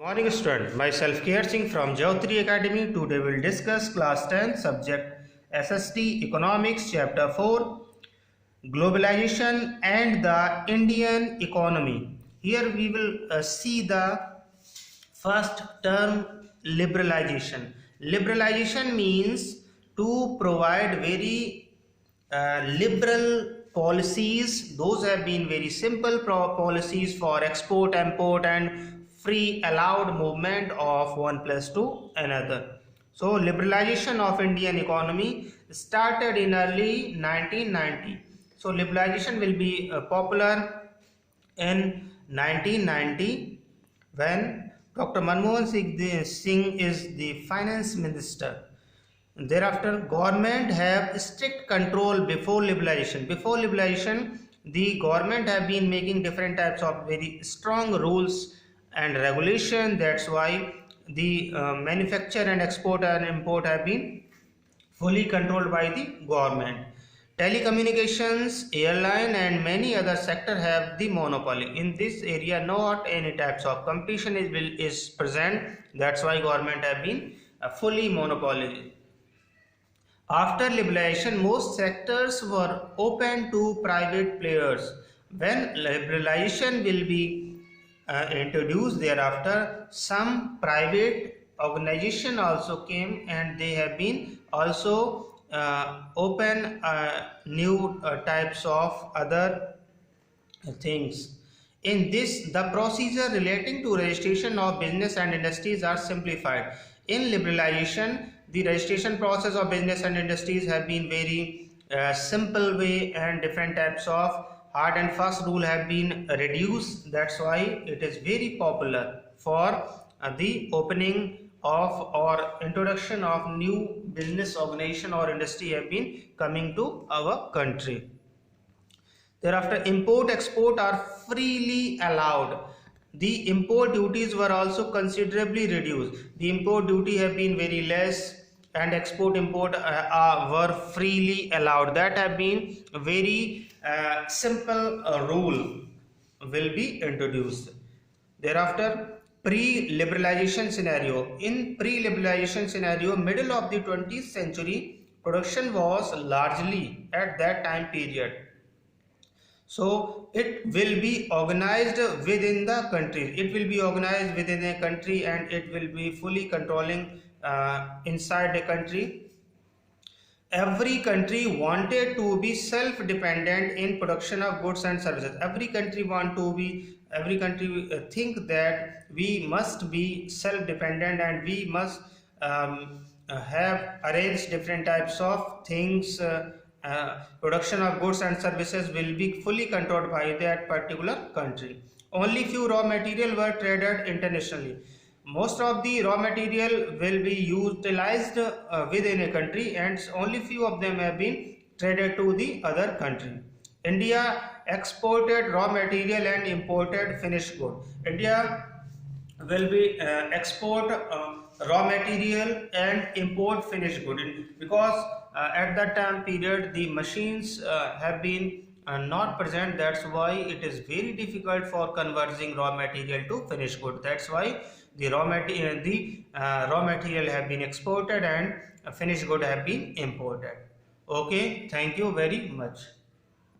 Morning student, myself Kher Singh from Jyotri Academy. Today we'll discuss class 10 subject SST Economics chapter 4 Globalization and the Indian Economy. Here we will see the first term liberalization. Liberalization means to provide very liberal policies. Those have been very simple policies for export, import and free allowed movement of one place to another. So liberalization of Indian economy started in early 1990. So liberalization will be popular in 1990 when Dr. Manmohan Singh is the finance minister. Thereafter, government have strict control before liberalization. Before liberalization, the government have been making different types of very strong rules and regulation. That's why the manufacture and export and import have been fully controlled by the government. Telecommunications, airline and many other sector have the monopoly. In this area, not any types of competition is present. That's why government have been fully monopoly. After liberalization, most sectors were open to private players. When liberalization will be introduced thereafter, some private organization also came and they have been also open new types of other things. In this, the procedure relating to registration of business and industries are simplified. In liberalization, the registration process of business and industries have been very simple way, and different types of hard and fast rule have been reduced. That's why it is very popular for the opening of or introduction of new business organization or industry have been coming to our country. Thereafter, import export are freely allowed. The import duties were also considerably reduced. The import duty have been very less and export import were freely allowed. That have been very simple rule will be introduced. Thereafter, pre-liberalization scenario. In pre-liberalization scenario, middle of the 20th century, production was largely at that time period. So it will be organized within the country. It will be organized within a country and it will be fully controlling inside the country. Every country wanted to be self-dependent in production of goods and services. Every country think that we must be self-dependent and we must have arranged different types of things. Production of goods and services will be fully controlled by that particular country. Only few raw material were traded internationally. Most of the raw material will be utilized within a country and only few of them have been traded to the other country. India exported raw material and imported finished good. India will be export raw material and import finished good, because at that time period the machines have been not present. That's why it is very difficult for converting raw material to finished good. That's why the raw material have been exported and finished good have been imported. Okay, thank you very much.